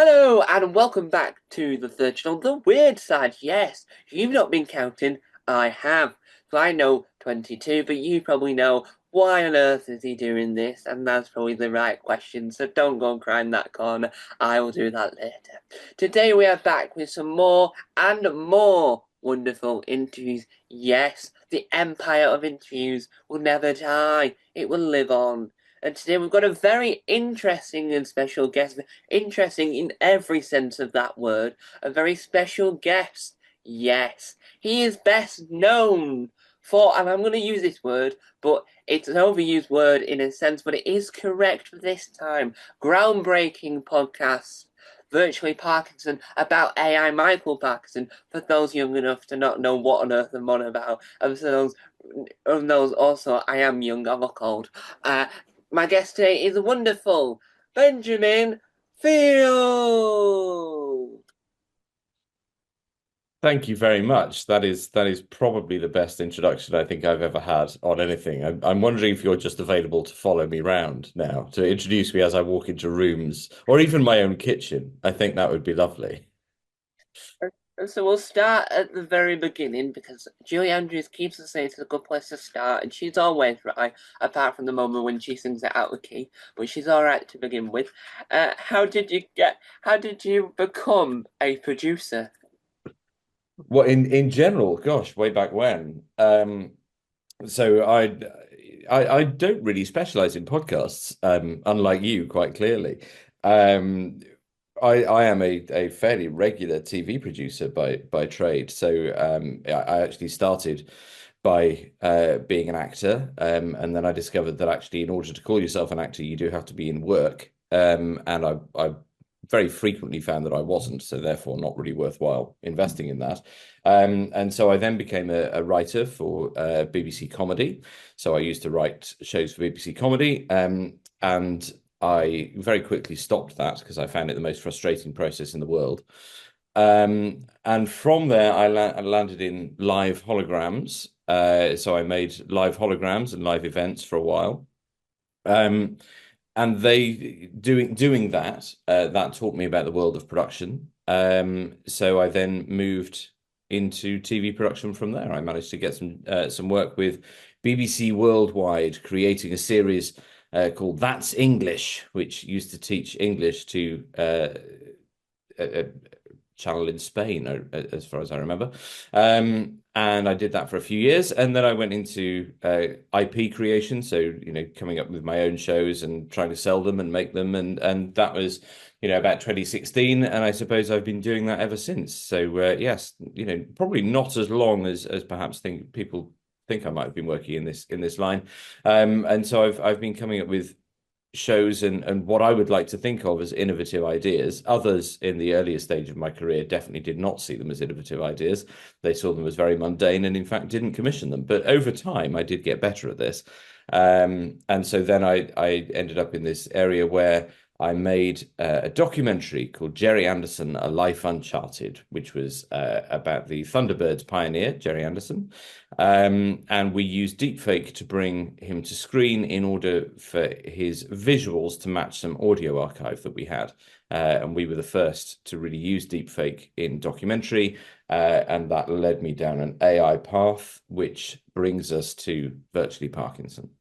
Hello and welcome back to the third channel, The Weird Side. Yes, you've not been counting, I have. So I know 22, but you probably know why on earth is he doing this, and that's probably the right question, so don't go and cry in that corner. I will do that later. Today we are back with some more and more wonderful interviews. Yes, the empire of interviews will never die. It will live on. And today we've got a very interesting and special guest. Interesting in every sense of that word. A very special guest. Yes, he is best known for, and I'm going to use this word, but it's an overused word in a sense, but it is correct for this time. Groundbreaking podcast, Virtually Parkinson, about AI Michael Parkinson, for those young enough to not know what on earth I'm on about. And for those also, I am young, I'm not old. My guest today is wonderful Benjamin Field. Thank you very much. That is probably the best introduction I think I've ever had on anything. I'm wondering if you're just available to follow me round now, to introduce me as I walk into rooms or even my own kitchen. I think that would be lovely. And so we'll start at the very beginning because Julie Andrews keeps us saying it's a good place to start, and she's always right, apart from the moment when she sings it out of key. But she's all right to begin with. How did you become a producer? Well, in general, gosh, way back when. So I don't really specialize in podcasts, unlike you, quite clearly. Um, I am a fairly regular TV producer by trade. So I actually started by being an actor, and then I discovered that actually, in order to call yourself an actor, you do have to be in work. And I very frequently found that I wasn't, so therefore not really worthwhile investing in that. And so I then became a writer for BBC Comedy. So I used to write shows for BBC Comedy, and I very quickly stopped that because I found it the most frustrating process in the world. And from there, I landed in live holograms. So I made live holograms and live events for a while. Um, and they doing that that taught me about the world of production. So I then moved into TV production from there. I managed to get some work with BBC Worldwide, creating a series called That's English, which used to teach English to a channel in Spain, as far as I remember. And I did that for a few years, and then I went into IP creation, so coming up with my own shows and trying to sell them and make them, and that was about 2016, and I suppose I've been doing that ever since. So yes, probably not as long as perhaps people think I might have been working in this line, and so I've been coming up with shows and what I would like to think of as innovative ideas. Others in the earlier stage of my career definitely did not see them as innovative ideas. They saw them as very mundane and in fact didn't commission them. But over time, I did get better at this. And so then I ended up in this area where I made a documentary called Gerry Anderson, A Life Uncharted, which was about the Thunderbirds pioneer, Gerry Anderson. And we used deepfake to bring him to screen in order for his visuals to match some audio archive that we had. And we were the first to really use deepfake in documentary. And that led me down an AI path, which brings us to Virtually Parkinson.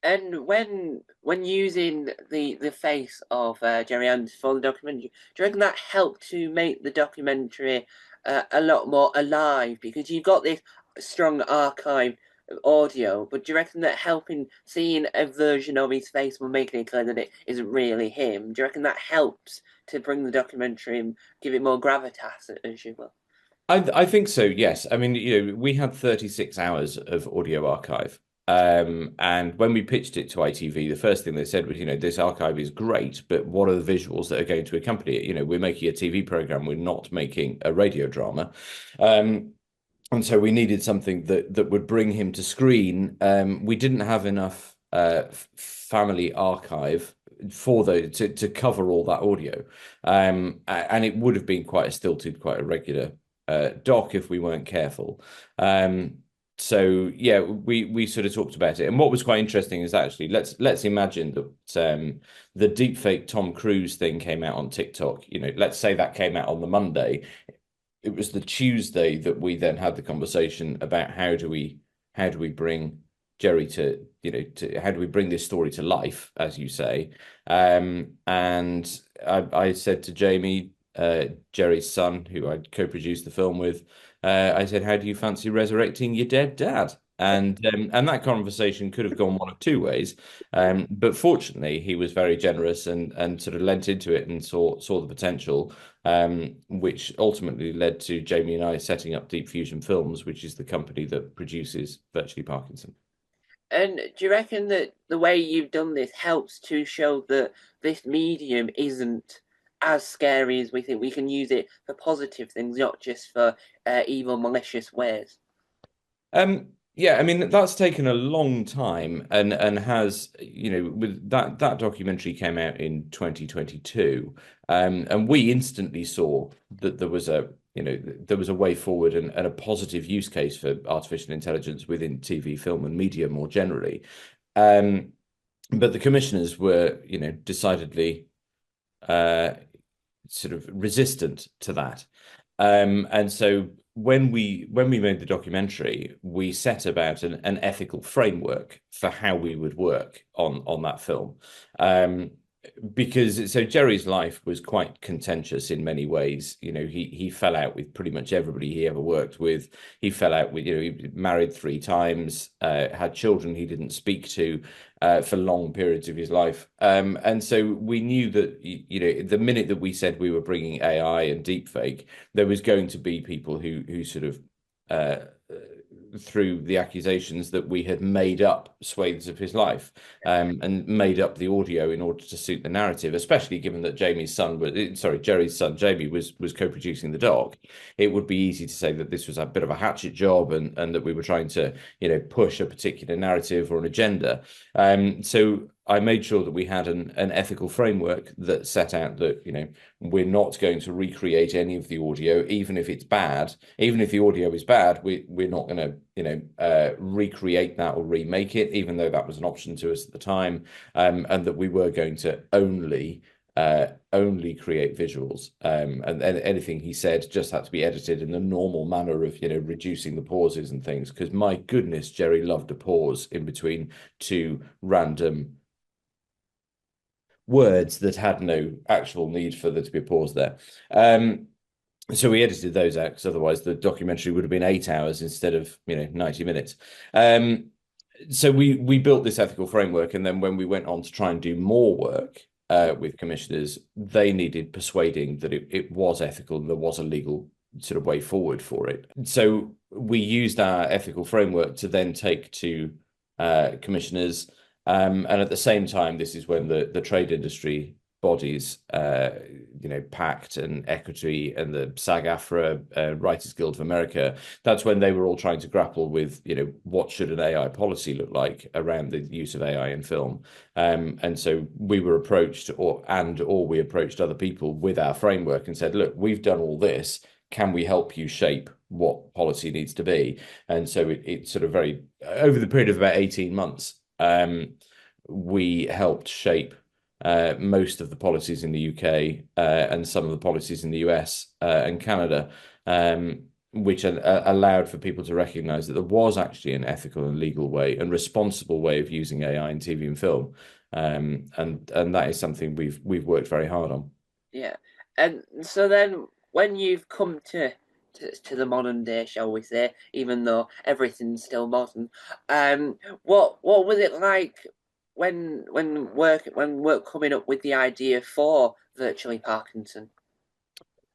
And when using the face of Jerry Anderson for the documentary, do you reckon that helped to make the documentary a lot more alive? Because you've got this strong archive audio, but do you reckon that helping seeing a version of his face will making it clear that it isn't really him? Do you reckon that helps to bring the documentary and give it more gravitas, as you will? I think so, yes. I mean, we had 36 hours of audio archive. And when we pitched it to ITV, the first thing they said was, this archive is great, but what are the visuals that are going to accompany it? We're making a TV program, we're not making a radio drama. And so we needed something that would bring him to screen. We didn't have enough family archive for to cover all that audio. And it would have been quite a stilted, quite a regular doc if we weren't careful. So yeah, we sort of talked about it, and what was quite interesting is actually let's imagine that the deepfake Tom Cruise thing came out on TikTok. You know, let's say that came out on the Monday. It was the Tuesday that we then had the conversation about how do we bring Jerry to, to how do we bring this story to life, as you say. And I said to Jamie, Jerry's son, who I'd co-produced the film with, I said, "How do you fancy resurrecting your dead dad?" And that conversation could have gone one of two ways. But fortunately, he was very generous and sort of lent into it and saw the potential, which ultimately led to Jamie and I setting up Deep Fusion Films, which is the company that produces Virtually Parkinson. And do you reckon that the way you've done this helps to show that this medium isn't as scary as we think? We can use it for positive things, not just for evil, malicious ways. Yeah, I mean that's taken a long time and has, with that documentary came out in 2022, and we instantly saw that there was a way forward and a positive use case for artificial intelligence within TV, film, and media more generally. Um, but the commissioners were, decidedly uh, sort of resistant to that. And so when we made the documentary, we set about an ethical framework for how we would work on that film. Um, because so Jerry's life was quite contentious in many ways. He fell out with pretty much everybody he ever worked with. He fell out with, he married three times, had children he didn't speak to for long periods of his life. And so we knew that, the minute that we said we were bringing AI and deepfake, there was going to be people who sort of uh, through the accusations that we had made up swathes of his life, and made up the audio in order to suit the narrative, especially given that Jerry's son Jamie was co-producing the doc. It would be easy to say that this was a bit of a hatchet job and that we were trying to, push a particular narrative or an agenda. So I made sure that we had an ethical framework that set out that, we're not going to recreate any of the audio, even if it's bad. Even if the audio is bad, we're not going to, recreate that or remake it, even though that was an option to us at the time, and that we were going to only create visuals, and anything he said just had to be edited in the normal manner of, reducing the pauses and things. Because my goodness, Jerry loved a pause in between two random words that had no actual need for there to be a pause there. So we edited those out because otherwise the documentary would have been 8 hours instead of 90 minutes. So we built this ethical framework, and then when we went on to try and do more work with commissioners, they needed persuading that it was ethical and there was a legal sort of way forward for it. So we used our ethical framework to then take to commissioners. And at the same time, this is when the trade industry bodies, PACT and Equity and the SAG-AFTRA, Writers Guild of America, that's when they were all trying to grapple with, what should an AI policy look like around the use of AI in film. And so we were approached, or we approached other people with our framework and said, look, we've done all this. Can we help you shape what policy needs to be? And so it sort of over the period of about 18 months, we helped shape most of the policies in the UK, and some of the policies in the US and Canada, which allowed for people to recognize that there was actually an ethical and legal way and responsible way of using AI in TV and film. And that is something we've worked very hard on. Yeah. And so then when you've come to the modern day, shall we say, even though everything's still modern, what was it like when work coming up with the idea for Virtually Parkinson?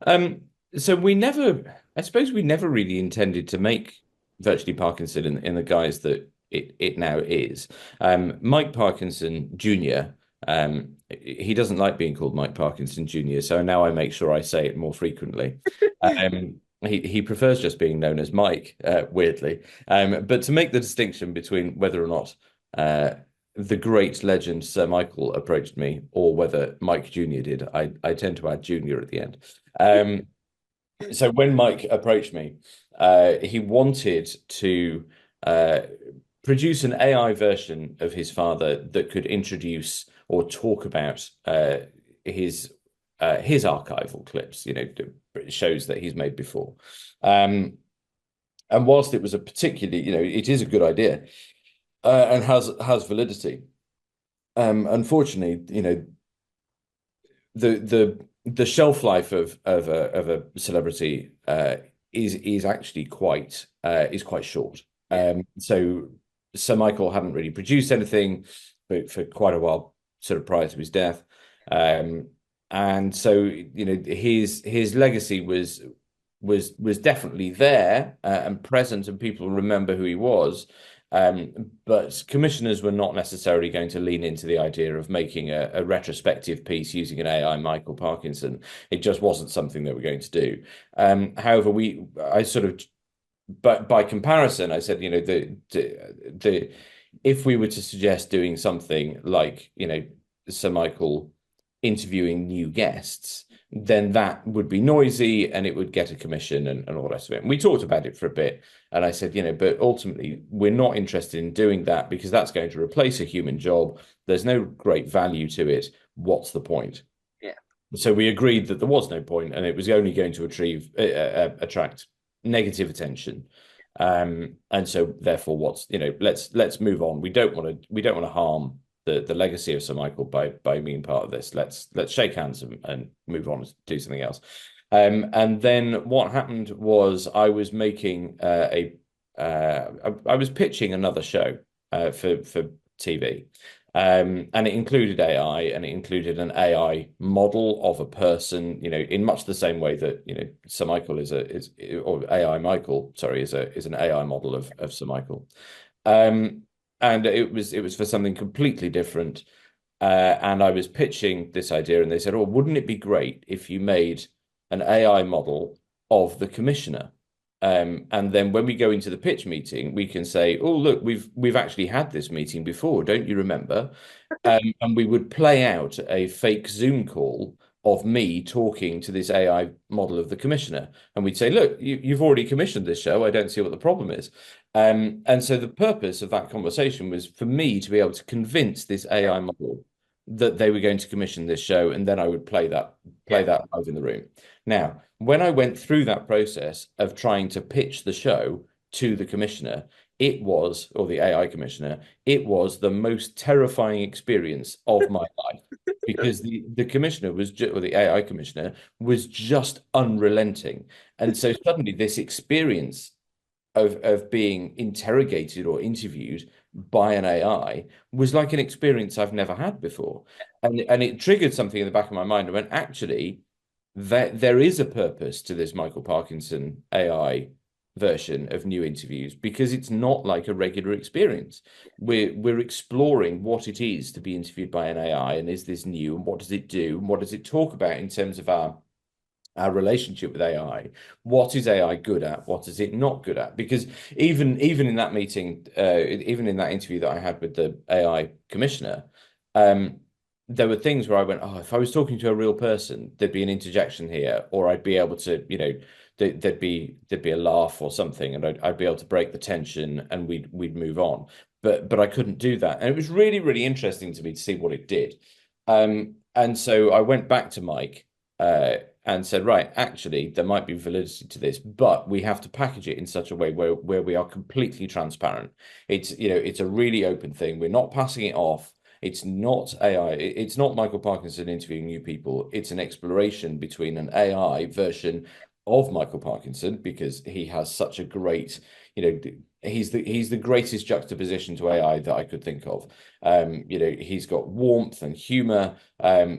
Um, so I suppose we never really intended to make Virtually Parkinson in the guise that it now is. Mike Parkinson Jr., he doesn't like being called Mike Parkinson Jr., so now I make sure I say it more frequently. He prefers just being known as Mike, weirdly. But to make the distinction between whether or not the great legend Sir Michael approached me or whether Mike Jr. did, I tend to add Junior at the end. So when Mike approached me, he wanted to uh, produce an AI version of his father that could introduce or talk about his his archival clips, shows that he's made before. And whilst it was a particularly, it is a good idea and has validity. Unfortunately, the shelf life of a celebrity is actually quite short. So Sir Michael hadn't really produced anything for quite a while, sort of prior to his death. Um, and so his legacy was definitely there and present, and people remember who he was. But commissioners were not necessarily going to lean into the idea of making a retrospective piece using an AI Michael Parkinson. It just wasn't something that we're going to do. However, I sort of, but by comparison, I said, the if we were to suggest doing something like, Sir Michael interviewing new guests, then that would be noisy and it would get a commission and all the rest of it. And we talked about it for a bit. And I said, but ultimately, we're not interested in doing that because that's going to replace a human job. There's no great value to it. What's the point? Yeah. So we agreed that there was no point and it was only going to attract negative attention. And so therefore let's move on. We don't want to harm the legacy of Sir Michael by being part of this. Let's shake hands and move on and do something else. And then what happened was I was making I was pitching another show for TV. And it included AI and it included an AI model of a person, in much the same way that, Sir Michael or AI Michael, sorry, is an AI model of Sir Michael. And it was for something completely different. And I was pitching this idea, and they said, "Oh, wouldn't it be great if you made an AI model of the commissioner?" And then when we go into the pitch meeting, we can say, "Oh, look, we've actually had this meeting before, don't you remember?" And we would play out a fake Zoom call of me talking to this AI model of the commissioner, and we'd say, "Look, you've already commissioned this show. I don't see what the problem is." And so the purpose of that conversation was for me to be able to convince this AI model that they were going to commission this show, and then I would play that live in the room. Now, when I went through that process of trying to pitch the show to the commissioner, or the AI commissioner, it was the most terrifying experience of my life because the commissioner or the AI commissioner was just unrelenting. And so suddenly this experience of being interrogated or interviewed by an AI was like an experience I've never had before. And it triggered something in the back of my mind. I went, actually, there is a purpose to this Michael Parkinson AI version of new interviews because it's not like a regular experience. We're exploring what it is to be interviewed by an AI, and is this new, and what does it do, and what does it talk about in terms of our relationship with AI. What is AI good at? What is it not good at? Because even in that meeting, even in that interview that I had with the AI commissioner, there were things where I went, oh, if I was talking to a real person, there'd be an interjection here, or I'd be able to, there'd be a laugh or something, and I'd be able to break the tension, and we'd move on. But I couldn't do that, and it was really, really interesting to me to see what it did. And so I went back to Mike and said, right, actually, there might be validity to this, but we have to package it in such a way where we are completely transparent. It's a really open thing. We're not passing it off. It's not AI. It's not Michael Parkinson interviewing new people. It's an exploration between an AI version of Michael Parkinson because he has such a great, he's the greatest juxtaposition to AI that I could think of. He's got warmth and humor.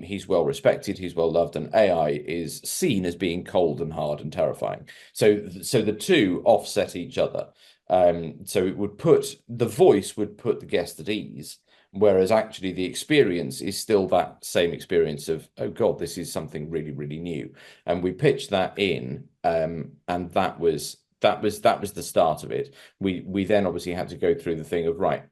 He's well respected. He's well loved, and AI is seen as being cold and hard and terrifying. So the two offset each other. So the voice would put the guest at ease, whereas actually the experience is still that same experience of, oh God, this is something really, really new. And we pitched that in, and that was the start of it. We then obviously had to go through the thing of, right,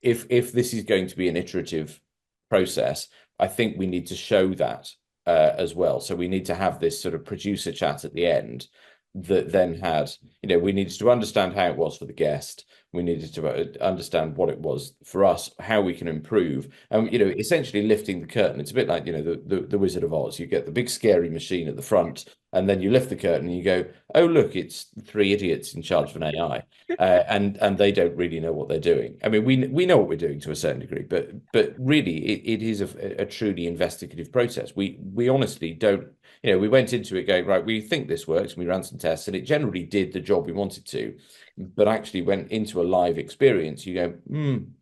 if this is going to be an iterative process, I think we need to show that as well. So we need to have this sort of producer chat at the end that then had, we needed to understand how it was for the guest. We needed to understand what it was for us, how we can improve, and essentially lifting the curtain. It's a bit like the Wizard of Oz. You get the big scary machine at the front, and then you lift the curtain and you go, oh look, it's three idiots in charge of an AI, and they don't really know what they're doing. I mean, we know what we're doing to a certain degree, but really it is a truly investigative process. We honestly don't. We went into it going, right, we think this works, and we ran some tests, and it generally did the job we wanted to, but actually went into a live experience. You go,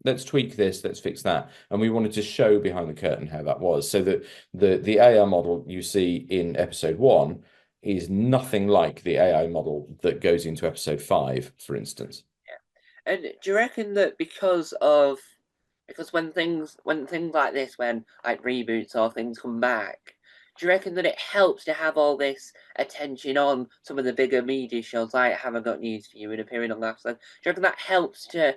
let's tweak this, let's fix that. And we wanted to show behind the curtain how that was. So that the AI model you see in episode 1 is nothing like the AI model that goes into episode 5, for instance. Yeah. And do you reckon that because when things like this, when like reboots or things come back, do you reckon that it helps to have all this attention on some of the bigger media shows like Haven't Got News for You and appearing on Last Line? Do you reckon that helps so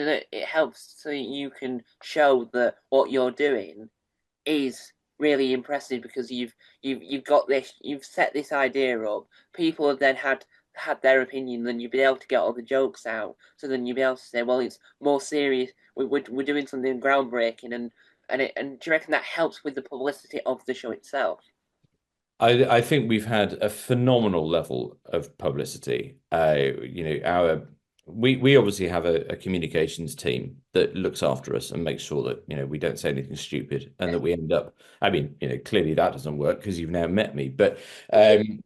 that it helps so that you can show that what you're doing is really impressive because you've got this, you've set this idea up. People have then had their opinion, then you'll be able to get all the jokes out. So then you'll be able to say, well, it's more serious. We're doing something groundbreaking, and do you reckon that helps with the publicity of the show itself? I think we've had a phenomenal level of publicity. We obviously have a communications team that looks after us and makes sure that we don't say anything stupid and that we end up. I mean, clearly that doesn't work because you've now met me, but they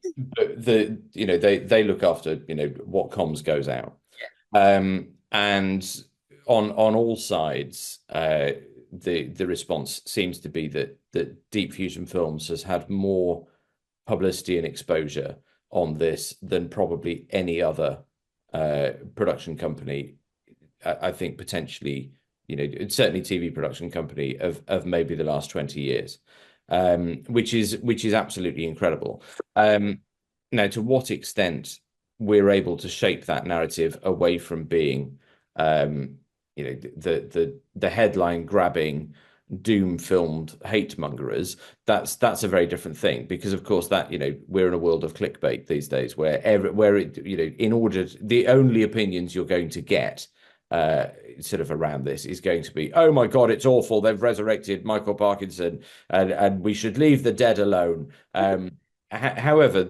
look after what comms goes out, and on all sides, the response seems to be that Deep Fusion Films has had more publicity and exposure on this than probably any other production company. I think potentially, certainly TV production company of maybe the last 20 years, which is absolutely incredible. Now, to what extent we're able to shape that narrative away from being, the headline grabbing doom filmed hate mongerers, that's a very different thing, because of course that we're in a world of clickbait these days where in order the only opinions you're going to get sort of around this is going to be, oh my god, it's awful, they've resurrected Michael Parkinson and we should leave the dead alone. However,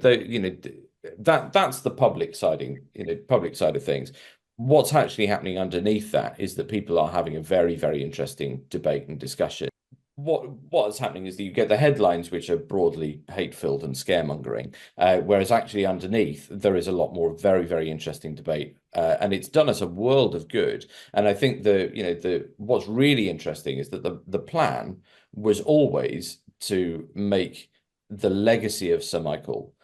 that's the public side of things. What's actually happening underneath that is that people are having a very, very interesting debate and discussion. What's happening is that you get the headlines, which are broadly hate-filled and scaremongering, whereas actually underneath there is a lot more very, very interesting debate, and it's done us a world of good. And I think what's really interesting is that the plan was always to make the legacy of Sir Michael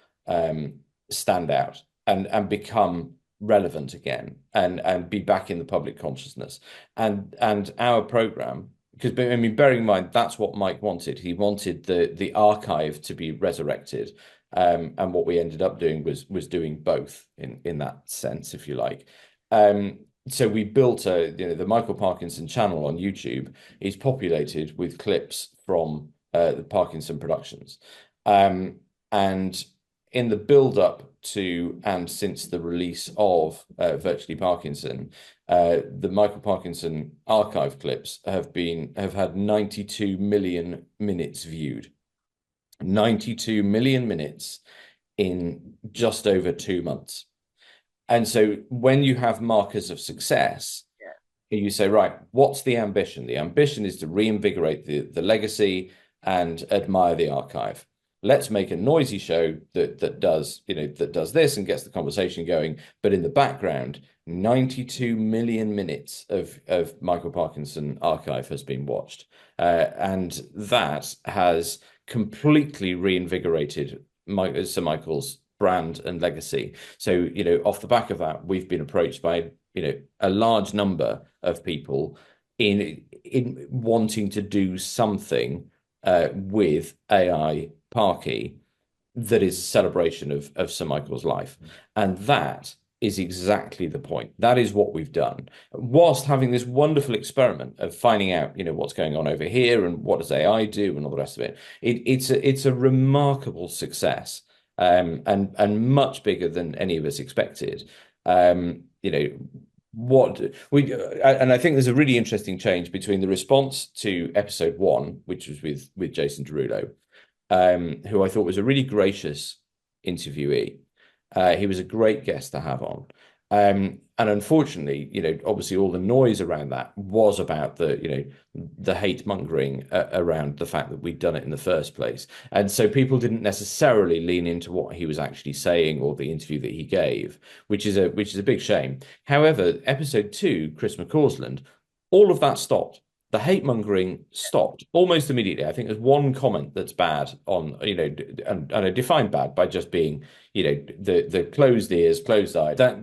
stand out and become relevant again and be back in the public consciousness, and our program, because I mean, bearing in mind that's what Mike wanted. He wanted the archive to be resurrected, and what we ended up doing was doing both in that sense, if you like. So we built the Michael Parkinson channel on YouTube is populated with clips from the Parkinson productions, and in the build up to and since the release of Virtually Parkinson, the Michael Parkinson archive clips have had 92 million minutes viewed. 92 million minutes in just over 2 months. And so when you have markers of success, you say, right, what's the ambition? The ambition is to reinvigorate the legacy and admire the archive. Let's make a noisy show that does this and gets the conversation going. But in the background, 92 million minutes of Michael Parkinson archive has been watched. And that has completely reinvigorated Sir Michael's brand and legacy. So, off the back of that, we've been approached by, a large number of people in wanting to do something with AI Parky that is a celebration of Sir Michael's life. And that is exactly the point. That is what we've done. Whilst having this wonderful experiment of finding out, what's going on over here and what does AI do and all the rest of it. It's a remarkable success. and much bigger than any of us expected. You know, what we and I think there's a really interesting change between the response to episode one, which was with Jason Derulo, who I thought was a really gracious interviewee. He was a great guest to have on. And unfortunately, obviously all the noise around that was about the hate mongering around the fact that we'd done it in the first place. And so people didn't necessarily lean into what he was actually saying or the interview that he gave, which is a big shame. However, episode two, Chris McCausland, all of that stopped. The hate mongering stopped almost immediately. I think there's one comment that's bad on, and I define bad by just being, the closed ears, closed eyes. That,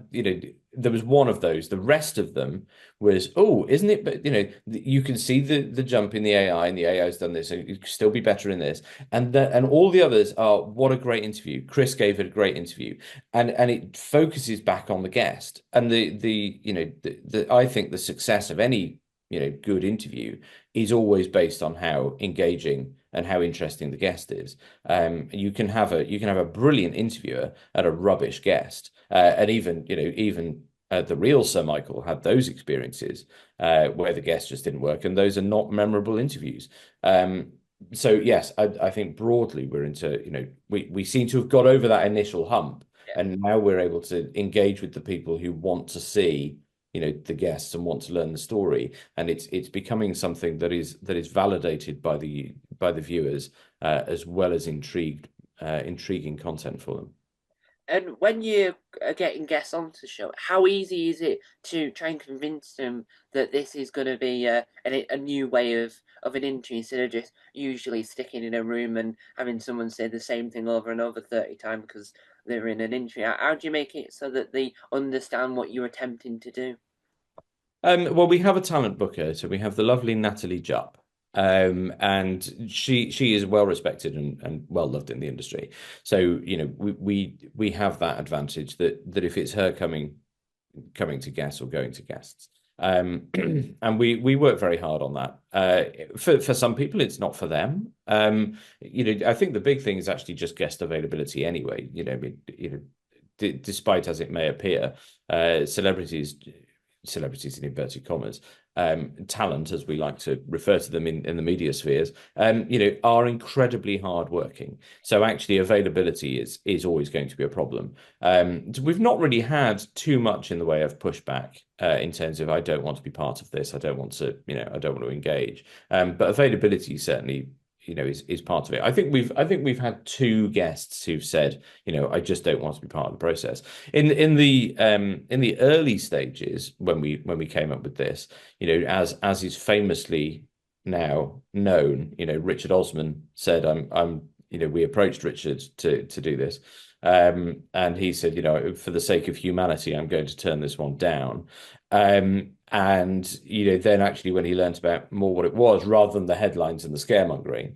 there was one of those. The rest of them was, oh, isn't it? But you can see the jump in the AI, and the AI has done this, and it could still be better in this. And all the others are, what a great interview. Chris gave it a great interview, and it focuses back on the guest. And I think the success of any good interview is always based on how engaging and how interesting the guest is. You can have a brilliant interviewer and a rubbish guest, and even the real Sir Michael had those experiences where the guest just didn't work, and those are not memorable interviews. So yes, I think broadly we're into we seem to have got over that initial hump, and now we're able to engage with the people who want to see the guests and want to learn the story, and it's becoming something that is validated by the viewers, as well as intriguing content for them. And when you are getting guests onto the show, how easy is it to try and convince them that this is going to be a new way of an interview, instead of just usually sticking in a room and having someone say the same thing over and over 30 times because they're in an interview? How do you make it so that they understand what you're attempting to do? Well, we have a talent booker, so we have the lovely Natalie Jupp. And she is well respected and well loved in the industry. So, we have that advantage that if it's her coming to guests or going to guests. And we work very hard on that. For some people, it's not for them. I think the big thing is actually just guest availability anyway. Despite as it may appear, celebrities in inverted commas, talent, as we like to refer to them in the media spheres, are incredibly hardworking. So actually availability is always going to be a problem. We've not really had too much in the way of pushback in terms of, I don't want to be part of this. I don't want to, I don't want to engage. But availability certainly is part of it. I think we've had two guests who've said, I just don't want to be part of the process. In the early stages when we came up with this, as is famously now known, Richard Osman said, we approached Richard to do this. And he said, for the sake of humanity, I'm going to turn this one down. And then actually when he learned about more what it was, rather than the headlines and the scaremongering,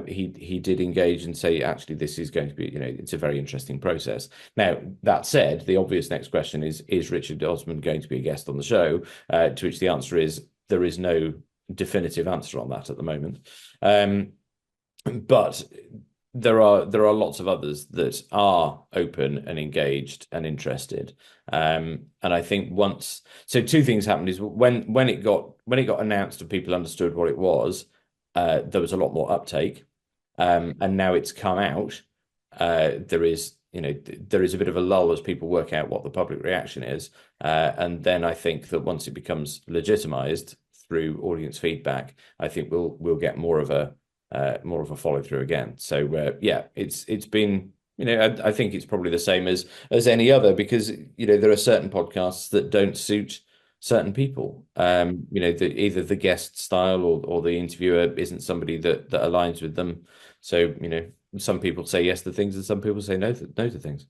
he did engage and say, actually, this is going to be, it's a very interesting process. Now, that said, the obvious next question is Richard Osman going to be a guest on the show? To which the answer is, there is no definitive answer on that at the moment. But there are lots of others that are open and engaged and interested. And I think two things happened is when it got announced and people understood what it was, there was a lot more uptake. And now it's come out, there is a bit of a lull as people work out what the public reaction is. And then I think that once it becomes legitimized through audience feedback, I think we'll get more of a follow through again. So it's been, I think it's probably the same as any other, because there are certain podcasts that don't suit certain people. Either the guest style or the interviewer isn't somebody that aligns with them. So some people say yes to things and some people say no to things.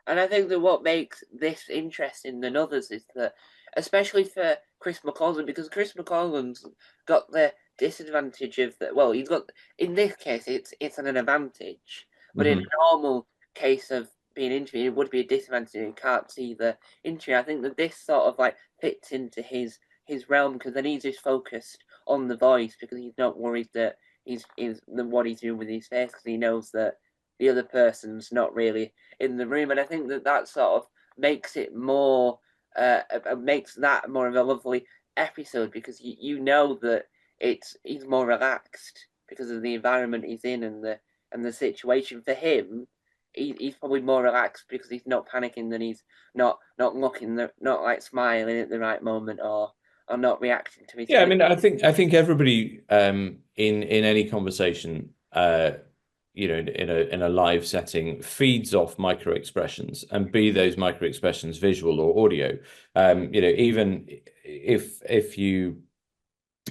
And I think that what makes this interesting than others is that, especially for Chris McCausland, because Chris McCausland's got the disadvantage of that. Well, he's got, in this case, it's an advantage, but in a normal case of being interviewed, it would be a disadvantage. You can't see the interview. I think that this sort of like fits into his realm, because then he's just focused on the voice, because he's not worried that he's what he's doing with his face, because he knows that the other person's not really in the room, and I think that sort of makes it more makes that more of a lovely episode because you know that he's more relaxed because of the environment he's in and the situation for him. He's probably more relaxed because he's not panicking, than he's not looking, not like smiling at the right moment, or not reacting to his Yeah, I feelings. mean, I think everybody in any conversation in a live setting feeds off micro expressions, and be those micro expressions visual or audio. Even if you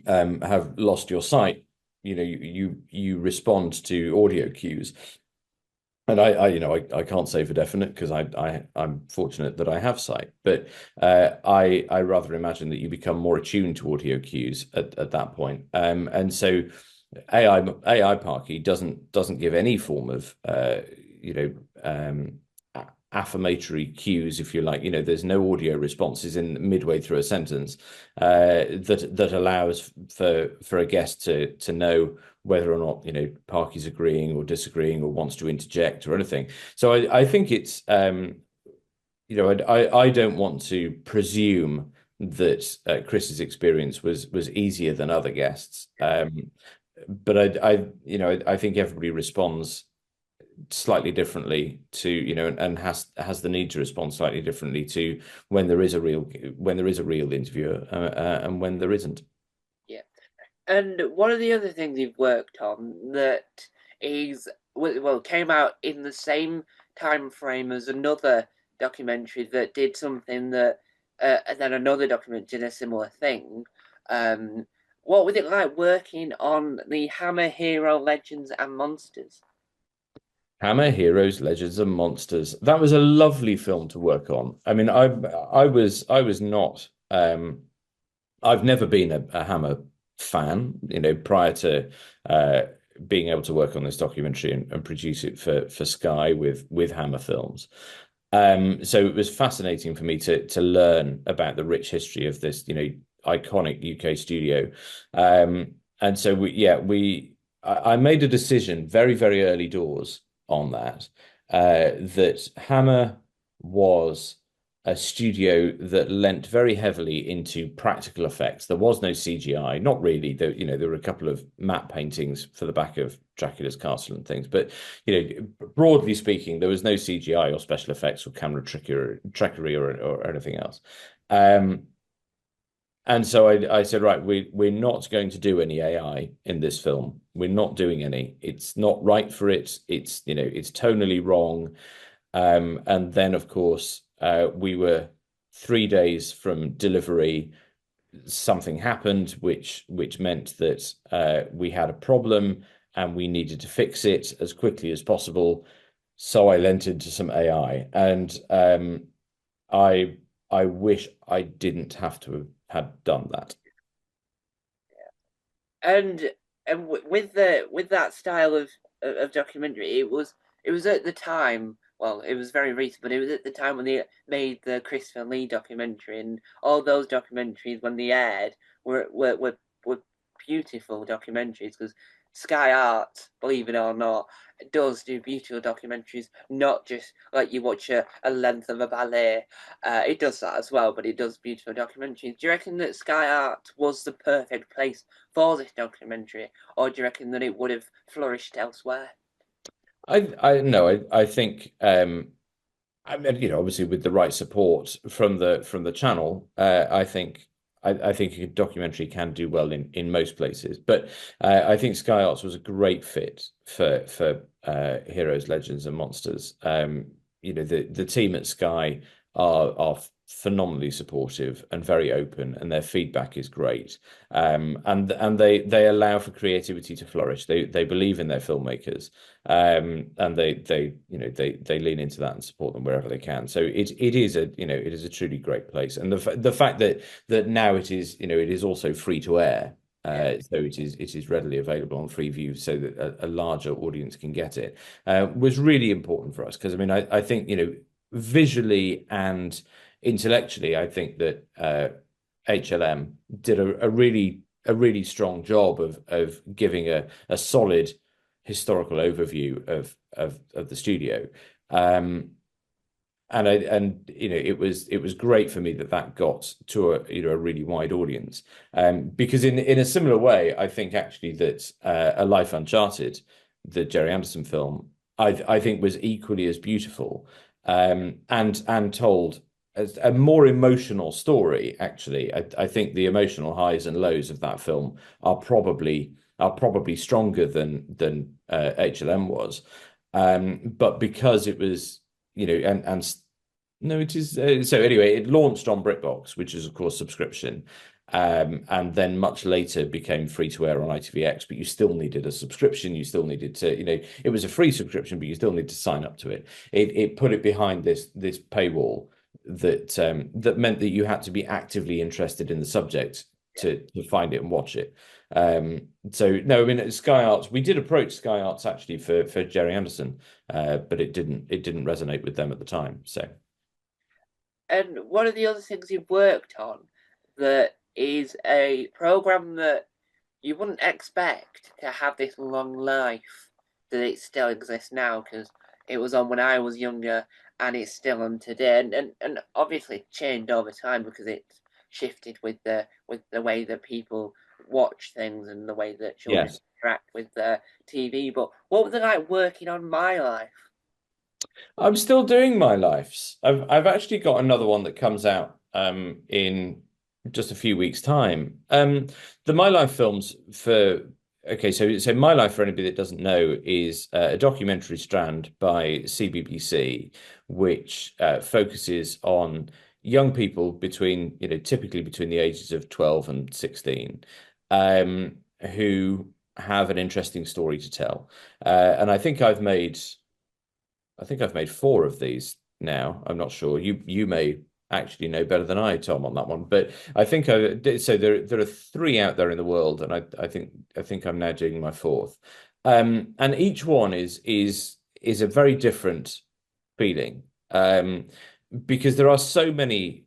have lost your sight, you respond to audio cues. And I can't say for definite because I'm fortunate that I have sight, but I rather imagine that you become more attuned to audio cues at that point. And so AI Parky doesn't give any form of affirmatory cues, if you like. There's no audio responses in midway through a sentence that allows for a guest to know whether or not Parky's agreeing or disagreeing or wants to interject or anything. So I think it's I don't want to presume that Chris's experience was easier than other guests. But I think everybody responds slightly differently to and has the need to respond slightly differently to when there is a real interviewer and when there isn't. Yeah. And one of the other things you've worked on that is came out in the same time frame as another documentary that did something that and then another documentary did a similar thing. What was it like working on the Hammer Hero Legends and Monsters? Hammer Heroes, Legends and Monsters. That was a lovely film to work on. I mean, I was not I've never been a Hammer fan, prior to being able to work on this documentary and produce it for Sky with Hammer Films. So it was fascinating for me to learn about the rich history of this, iconic UK studio. And so I made a decision very, very early doors on that Hammer was a studio that lent very heavily into practical effects. There was no CGI, not really. There were a couple of matte paintings for the back of Dracula's castle and things, but broadly speaking, there was no CGI or special effects or camera trickery or anything else. And so I said, right, we're not going to do any AI in this film. We're not doing any. It's not right for it. It's tonally wrong. And then, of course, we were 3 days from delivery. Something happened, which meant that we had a problem and we needed to fix it as quickly as possible. So I lent into some AI, and I wish I didn't have to have had done that. And with that style of documentary, it was at the time. Well, it was very recent, but it was at the time when they made the Christopher Lee documentary, and all those documentaries when they aired were beautiful documentaries because Sky Art, believe it or not, does do beautiful documentaries, not just like you watch a length of a ballet. It does that as well, but it does beautiful documentaries. Do you reckon that Sky Art was the perfect place for this documentary, or do you reckon that it would have flourished elsewhere? I no, I think I mean, obviously with the right support from the channel, I think a documentary can do well in most places. But I think Sky Arts was a great fit for Heroes, Legends, and Monsters. The team at Sky are phenomenally supportive and very open, and their feedback is great. And they allow for creativity to flourish. They believe in their filmmakers, and they lean into that and support them wherever they can. So it is a truly great place. And the fact that now it is also free to air. So it is readily available on Freeview so that a larger audience can get it, was really important for us because I mean I think visually and intellectually I think that HLM did a really strong job of giving a solid historical overview of the studio. Um, and it was great for me that got to a really wide audience, because in a similar way I think actually that A Life Uncharted, the Gerry Anderson film, I think was equally as beautiful, and told as a more emotional story. Actually, I think the emotional highs and lows of that film are probably stronger than HLM was, but because it was, and no, it is. So anyway, it launched on BritBox, which is of course subscription, and then much later became free to air on ITVX. But you still needed a subscription. You still needed to, it was a free subscription, but you still need to sign up to it. It put it behind this paywall that meant that you had to be actively interested in the subject to find it and watch it. So no, I mean Sky Arts. We did approach Sky Arts actually for Gerry Anderson, but it didn't resonate with them at the time. So. And one of the other things you've worked on that is a program that you wouldn't expect to have this long life, that it still exists now, because it was on when I was younger and it's still on today, and obviously changed over time because it's shifted with the way that people watch things and the way that children Yes. interact with the TV. But what was it like working on My Life? I'm still doing My Life's. I've actually got another one that comes out in just a few weeks' time. The My Life films for okay, so My Life, for anybody that doesn't know, is a documentary strand by CBBC, which focuses on young people between, typically between the ages of 12 and 16, who have an interesting story to tell. And I think I've made four of these now. I'm not sure. You may actually know better than I, Tom, on that one. But I think I did. So there are three out there in the world, and I think I'm now doing my fourth. And each one is a very different feeling. Because there are so many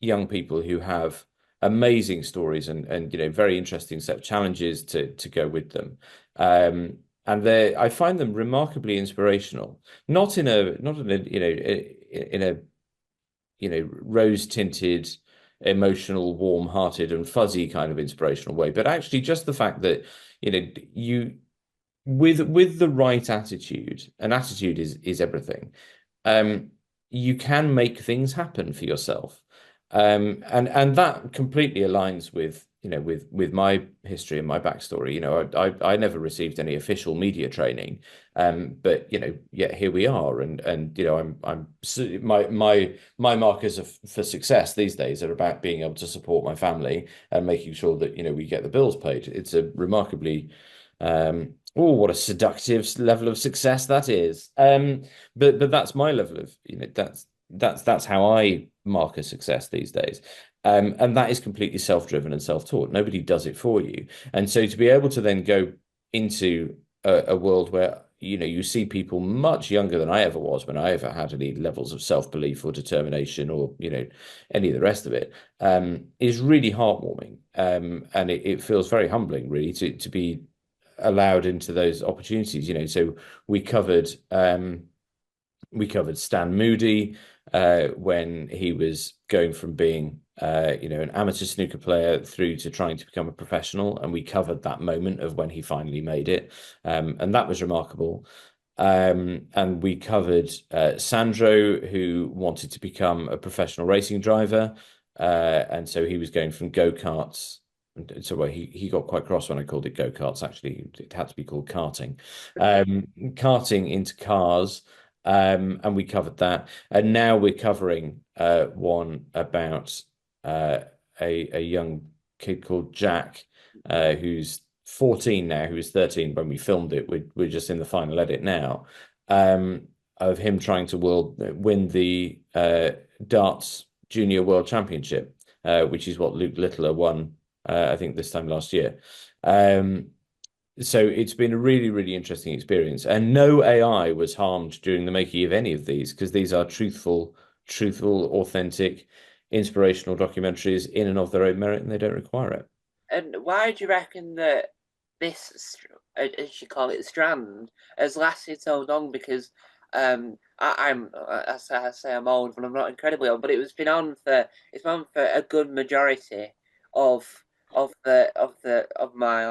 young people who have amazing stories and very interesting set of challenges to go with them. And I find them remarkably inspirational, not in a rose-tinted, emotional, warm-hearted, and fuzzy kind of inspirational way, but actually just the fact that you with the right attitude, and attitude is everything. Um, you can make things happen for yourself, and that completely aligns with my history and my backstory. I never received any official media training, but yet here we are, and my markers for success these days are about being able to support my family and making sure that we get the bills paid. It's a remarkably oh, what a seductive level of success that is. But that's my level of, that's how I mark a success these days. And that is completely self-driven and self-taught. Nobody does it for you. And so to be able to then go into a world where, you see people much younger than I ever was when I ever had any levels of self-belief or determination or, any of the rest of it, is really heartwarming. And it feels very humbling, really, to be allowed into those opportunities. So we covered Stan Moody when he was going from being an amateur snooker player through to trying to become a professional, and we covered that moment of when he finally made it, and that was remarkable. And we covered Sandro, who wanted to become a professional racing driver, and so he was going from go-karts. So well, he got quite cross when I called it go-karts. Actually, it had to be called karting. Karting into cars, and we covered that. And now we're covering one about a young kid called Jack, who's 14 now, who was 13 when we filmed it. We're just in the final edit now, of him trying to win the darts junior world championship, which is what Luke Littler won, I think this time last year. So it's been a really, really interesting experience, and no AI was harmed during the making of any of these, because these are truthful, authentic, inspirational documentaries in and of their own merit, and they don't require it. And why do you reckon that as you call it, strand, has lasted so long because I say I'm old, but I'm not incredibly old. But it's been on for a good majority of of my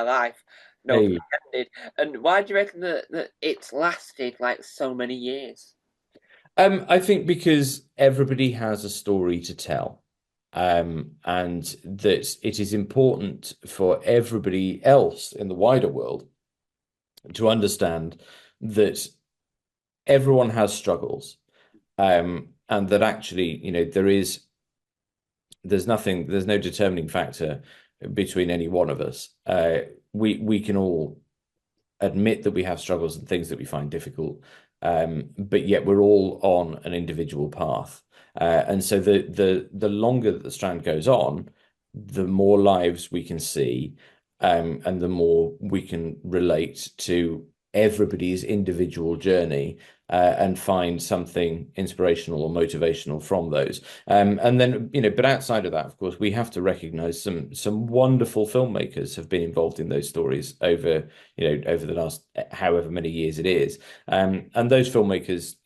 life. No pun Hey. intended. And why do you reckon that it's lasted like so many years? I think because everybody has a story to tell, and that it is important for everybody else in the wider world to understand that everyone has struggles, and that actually, there's no determining factor between any one of us. We can all admit that we have struggles and things that we find difficult, but yet we're all on an individual path. And so the longer that the strand goes on, the more lives we can see, and the more we can relate to everybody's individual journey, and find something inspirational or motivational from those. And then, but outside of that, of course, we have to recognize some wonderful filmmakers have been involved in those stories over the last however many years it is. And those filmmakers,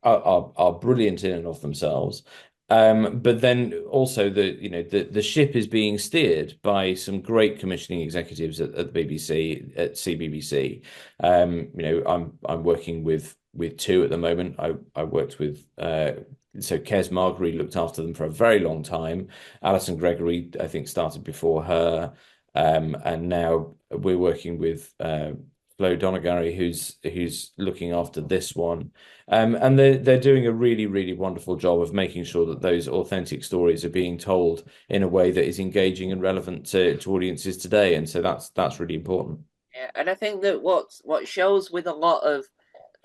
are brilliant in and of themselves. But then also the ship is being steered by some great commissioning executives at the BBC, at CBBC. I'm working with two at the moment. I worked with so Kes Margery looked after them for a very long time. Alison Gregory, I think, started before her. And now we're working with Flo Donegary, who's looking after this one. And they're doing a really, really wonderful job of making sure that those authentic stories are being told in a way that is engaging and relevant to audiences today. And so that's really important. Yeah, and I think that what shows with a lot of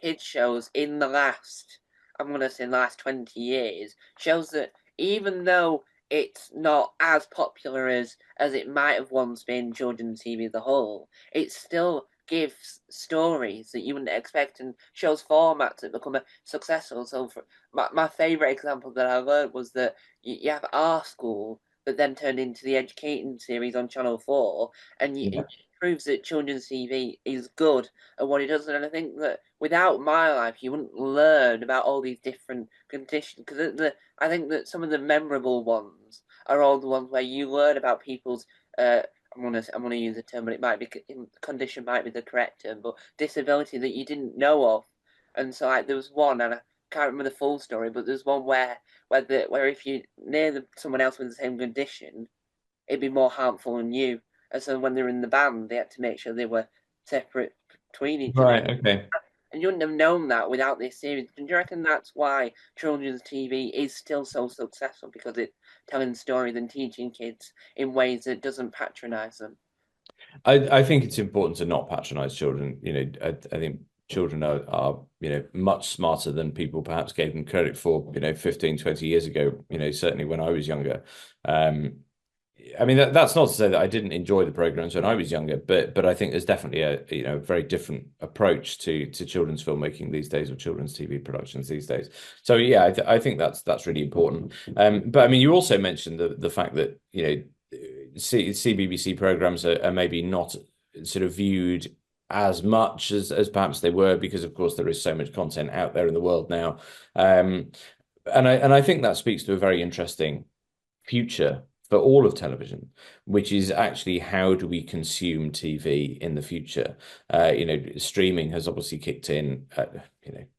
kids shows in the last, I'm gonna say, last 20 years, shows that even though it's not as popular as it might have once been, children's TV as a whole, it still gives stories that you wouldn't expect and shows formats that become successful. So for my favorite example that I learned was that you have Our School that then turned into the Educating series on Channel 4, and it proves that children's TV is good at what it does. And I think that without My Life, you wouldn't learn about all these different conditions. Because I think that some of the memorable ones are all the ones where you learn about people's. I'm gonna use a term, but it might be condition might be the correct term, but disability that you didn't know of. And so like there was one, and I can't remember the full story, but there's one where if you near someone else with the same condition, it'd be more harmful than you. And so when they were in the band, they had to make sure they were separate between each other. Right. Okay. And you wouldn't have known that without this series. Do you reckon that's why children's TV is still so successful? Because it's telling stories and teaching kids in ways that doesn't patronize them. I think it's important to not patronize children. I think children are much smarter than people perhaps gave them credit for, 15, 20 years ago, certainly when I was younger. I mean, that's not to say that I didn't enjoy the programs when I was younger, but I think there's definitely a very different approach to children's filmmaking these days, or children's TV productions these days. So yeah, I think that's really important. But I mean, you also mentioned the fact that CBBC programs are maybe not sort of viewed as much as perhaps they were, because of course there is so much content out there in the world now. And I think that speaks to a very interesting future for all of television, which is actually how do we consume TV in the future? Streaming has obviously kicked in.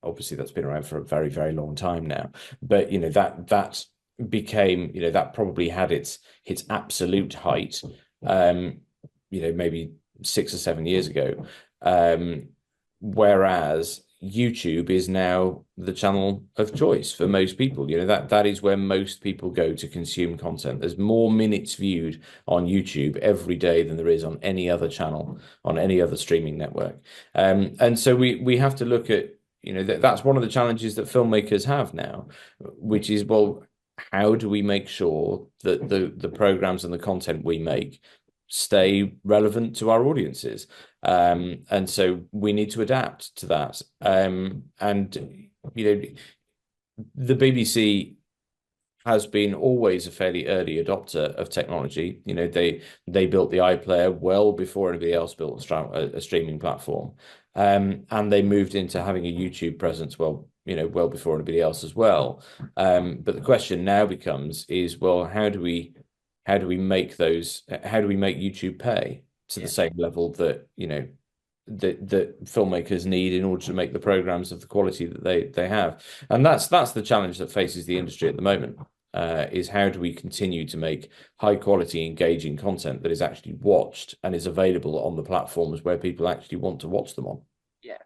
Obviously that's been around for a very, very long time now. But that became, that probably had its absolute height, maybe 6 or 7 years ago. Whereas YouTube is now the channel of choice for most people. That is where most people go to consume content. There's more minutes viewed on YouTube every day than there is on any other channel, on any other streaming network. And so we have to look at, that's one of the challenges that filmmakers have now, which is, well, how do we make sure that the programs and the content we make stay relevant to our audiences? And so we need to adapt to that. And the BBC has been always a fairly early adopter of technology. You know, they built the iPlayer well before anybody else built a streaming platform. And they moved into having a YouTube presence well, you know, well before anybody else as well. But the question now becomes is, well, how do we make YouTube pay to the Yeah. same level that, you know, that filmmakers need in order to make the programs of the quality that they have? And that's the challenge that faces the industry at the moment. Is how do we continue to make high quality, engaging content that is actually watched and is available on the platforms where people actually want to watch them on? Yeah.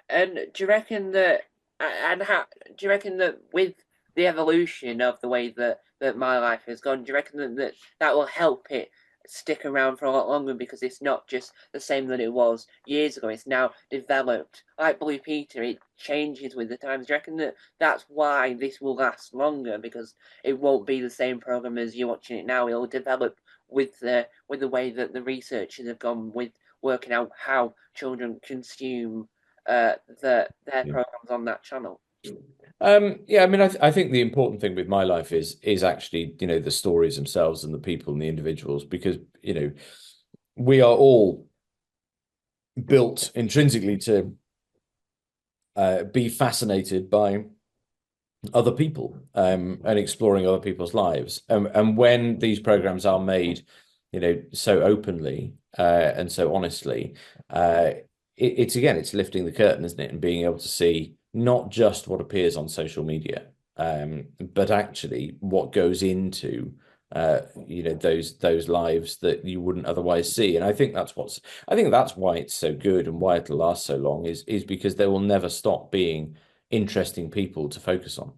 And do you reckon that, and how do you reckon that with the evolution of the way that my life has gone, do you reckon that will help it stick around for a lot longer because it's not just the same that it was years ago? It's now developed. Like Blue Peter, it changes with the times. Do you reckon that that's why this will last longer because it won't be the same program as you're watching it now? It'll develop with the way that the researchers have gone with working out how children consume their Yeah. programs on that channel. Yeah, I mean, I think the important thing with my life is actually, you know, the stories themselves and the people and the individuals, because, you know, we are all built intrinsically to be fascinated by other people, and exploring other people's lives. And when these programs are made, you know, so openly and so honestly, it's lifting the curtain, isn't it? And being able to see not just what appears on social media, but actually what goes into you know, those lives that you wouldn't otherwise see. And I think that's why it's so good and why it'll last so long is because there will never stop being interesting people to focus on.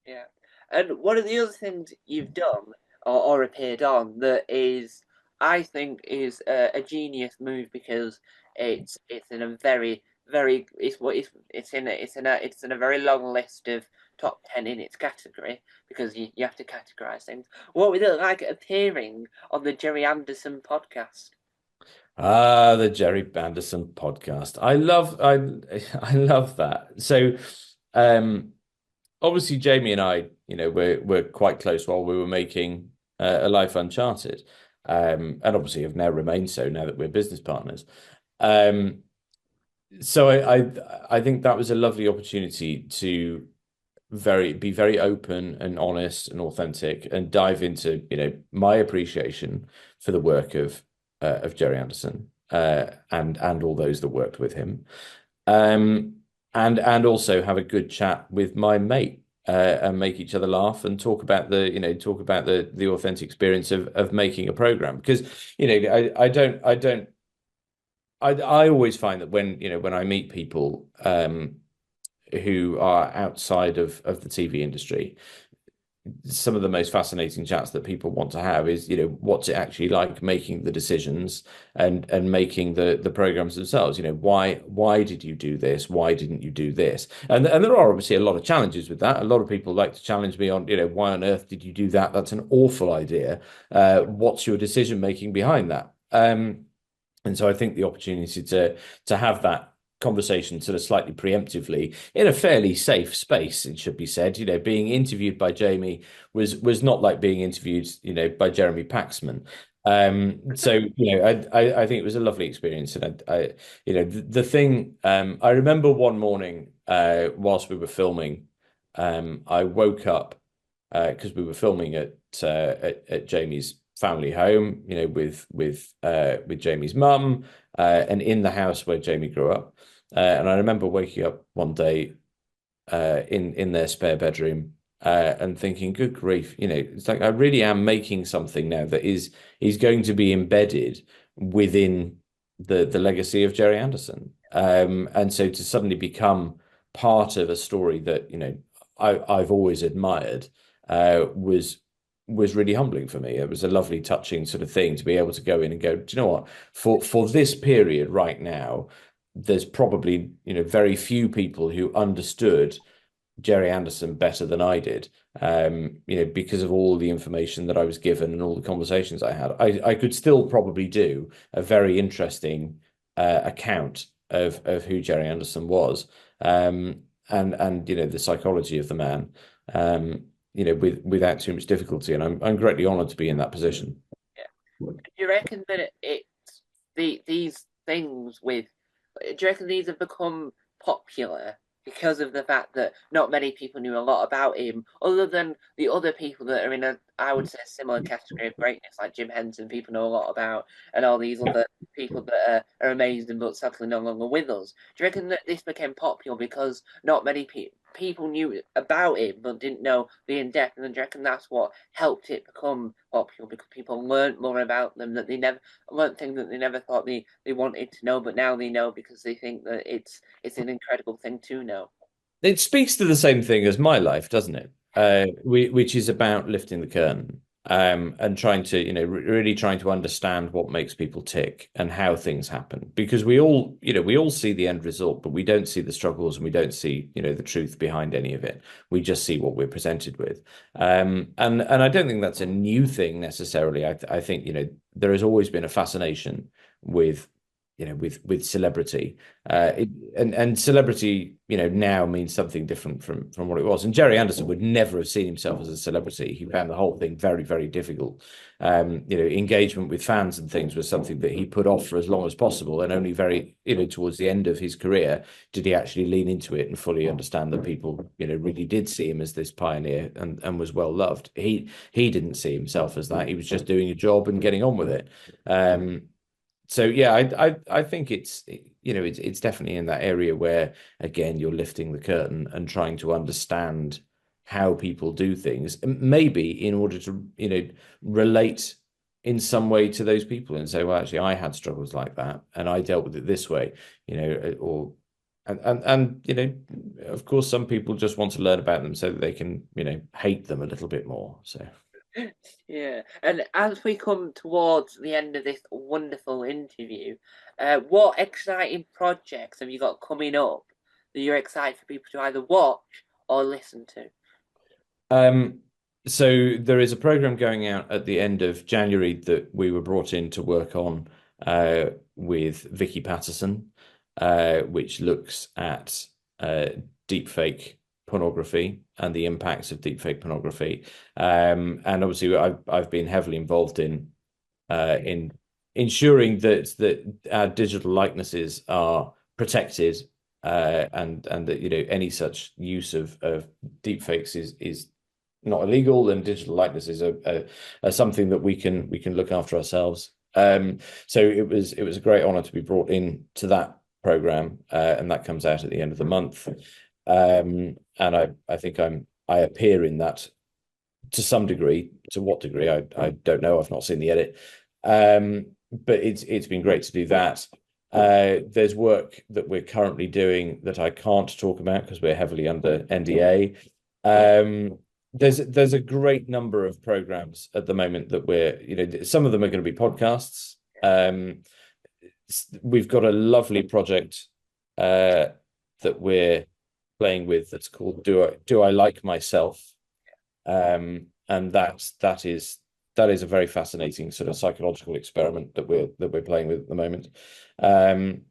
Yeah. And one of the other things you've done or appeared on that is, I think, is a genius move because it's in a very it's in a very long list of top 10 in its category because you have to categorize things. What was it like appearing on the Jerry Anderson podcast? Ah, the Jerry Anderson podcast. I love that. So, um, obviously Jamie and I, you know, we're quite close while we were making A Life Uncharted, and obviously have now remained so now that we're business partners. Um, so I think that was a lovely opportunity to be very open and honest and authentic and dive into, you know, my appreciation for the work of Jerry Anderson, and all those that worked with him, um, and also have a good chat with my mate, and make each other laugh and talk about the authentic experience of making a program. Because, you know, I always find that when I meet people who are outside of the TV industry, some of the most fascinating chats that people want to have is, you know, what's it actually like making the decisions and making the programs themselves. You know, why did you do this? Why didn't you do this? And there are obviously a lot of challenges with that. A lot of people like to challenge me on, you know, why on earth did you do that? That's an awful idea. What's your decision making behind that? And so I think the opportunity to have that conversation sort of slightly preemptively in a fairly safe space, it should be said. You know, being interviewed by Jamie was not like being interviewed, you know, by Jeremy Paxman. So, you know, I think it was a lovely experience. And you know, the thing, I remember one morning, whilst we were filming, I woke up, because we were filming at Jamie's family home, you know, with Jamie's mum, and in the house where Jamie grew up. And I remember waking up one day, in their spare bedroom, and thinking, "Good grief!" You know, it's like I really am making something now that is going to be embedded within the legacy of Jerry Anderson. And so to suddenly become part of a story that, you know, I've always admired, was really humbling for me. It was a lovely, touching sort of thing to be able to go in and go, do you know what? For this period right now, there's probably, you know, very few people who understood Jerry Anderson better than I did. You know, because of all the information that I was given and all the conversations I had. I could still probably do a very interesting account of who Jerry Anderson was, and you know, the psychology of the man. without too much difficulty. And I'm greatly honoured to be in that position. Yeah. Do you reckon that these things with do you reckon these have become popular because of the fact that not many people knew a lot about him, other than the other people that are in a, I would say, similar category of greatness, like Jim Henson, people know a lot about, and all these other people that are amazing but sadly no longer with us. Do you reckon that this became popular because not many people knew about it but didn't know the in depth, and do you reckon that's what helped it become popular because people learned more about them that they never learned things that they never thought they wanted to know, but now they know because they think that it's an incredible thing to know. It speaks to the same thing as my life, doesn't it? Which is about lifting the curtain, and trying to, really trying to understand what makes people tick and how things happen. Because we all see the end result, but we don't see the struggles and we don't see, the truth behind any of it. We just see what we're presented with. And I don't think that's a new thing necessarily. I think, there has always been a fascination with with celebrity, and celebrity, now means something different from what it was. And Jerry Anderson would never have seen himself as a celebrity. He found the whole thing very, very difficult. Engagement with fans and things was something that he put off for as long as possible, and only very, towards the end of his career did he actually lean into it and fully understand that people, really did see him as this pioneer and was well loved. He didn't see himself as that. He was just doing a job and getting on with it. So yeah, I think it's definitely in that area where, again, you're lifting the curtain and trying to understand how people do things, maybe in order to, relate in some way to those people and say, well, actually, I had struggles like that and I dealt with it this way, or and of course, some people just want to learn about them so that they can, hate them a little bit more. So. Yeah, and as we come towards the end of this wonderful interview, what exciting projects have you got coming up that you're excited for people to either watch or listen to? So there is a program going out at the end of January that we were brought in to work on, with Vicky Patterson, which looks at deepfake pornography and the impacts of deepfake pornography. And obviously, I've been heavily involved in ensuring that our digital likenesses are protected, and that any such use of deepfakes is not illegal, and digital likenesses are something that we can look after ourselves. So it was a great honor to be brought in to that program, and that comes out at the end of the month. And I think I appear in that to some degree. To what degree, I don't know. I've not seen the edit. But it's been great to do that. There's work that we're currently doing that I can't talk about because we're heavily under NDA. There's a great number of programs at the moment that some of them are going to be podcasts. We've got a lovely project that we're playing with that's called Do I Like Myself? And that is a very fascinating sort of psychological experiment that we're playing with at the moment. And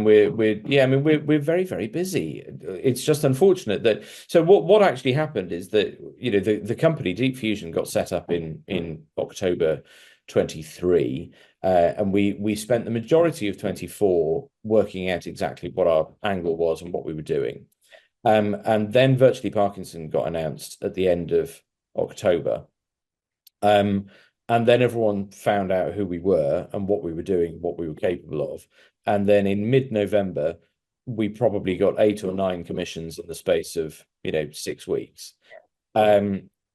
we're very, very busy. It's just unfortunate that, so what actually happened is that the company Deep Fusion got set up in October 23, and we spent the majority of 24 working out exactly what our angle was and what we were doing. And then Virtually Parkinson got announced at the end of October. And then everyone found out who we were and what we were doing, what we were capable of. And then in mid-November, we probably got 8 or 9 commissions in the space of 6 weeks.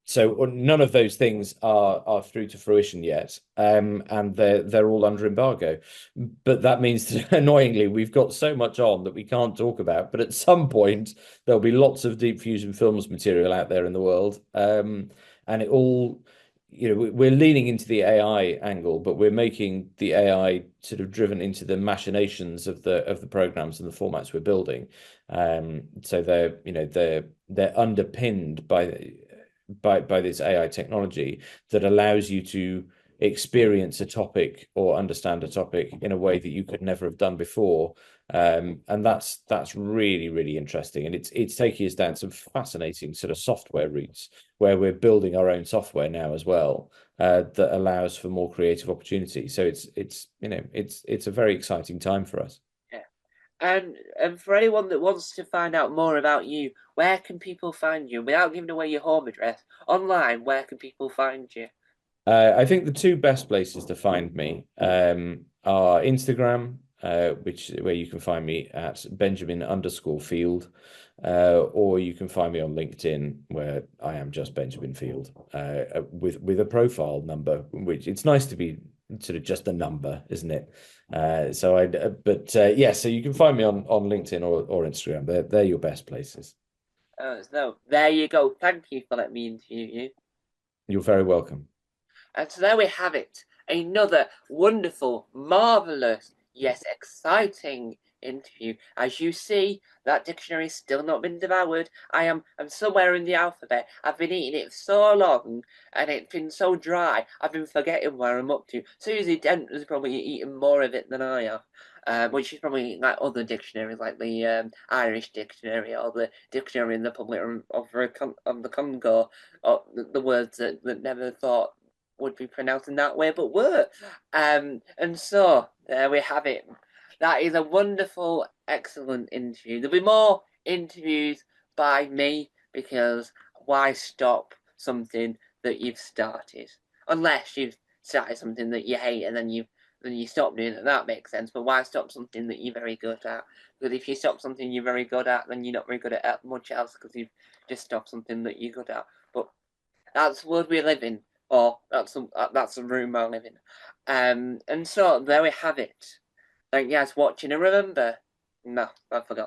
So none of those things are through to fruition yet, and they're all under embargo. But that means that, annoyingly, we've got so much on that we can't talk about. But at some point, there'll be lots of Deep Fusion Films material out there in the world, and it all, we're leaning into the AI angle, but we're making the AI sort of driven into the machinations of the programs and the formats we're building. So they're underpinned by this AI technology that allows you to experience a topic or understand a topic in a way that you could never have done before. And that's really, really interesting. And it's taking us down some fascinating sort of software routes where we're building our own software now as well, that allows for more creative opportunity. So it's a very exciting time for us. Yeah. And for anyone that wants to find out more about you, where can people find you? Without giving away your home address, online, where can people find you? I think the two best places to find me are Instagram, where you can find me at Benjamin_Field, or you can find me on LinkedIn, where I am just Benjamin Field, with a profile number, which it's nice to be sort of just a number, isn't it? Yeah, so you can find me on LinkedIn or Instagram. They're your best places. So there you go. Thank you for letting me interview you. You're very welcome. And so there we have it. Another wonderful, marvelous, yes, exciting interview. As you see, that dictionary's still not been devoured. I'm somewhere in the alphabet. I've been eating it so long and it's been so dry. I've been forgetting where I'm up to. Susie Dent has probably eaten more of it than I have. Which is probably like other dictionaries, like the Irish dictionary or the dictionary in the Republic of the Congo, or the words that never thought would be pronounced in that way, but were. And so there we have it. That is a wonderful, excellent interview. There'll be more interviews by me because why stop something that you've started? Unless you've started something that you hate and then you stop doing it. That makes sense. But why stop something that you're very good at? Because if you stop something you're very good at, then you're not very good at much else because you've just stopped something that you're good at. But that's the world we live in, or that's the room I live in. And so there we have it. Thank you guys for watching, and remember, no, I forgot.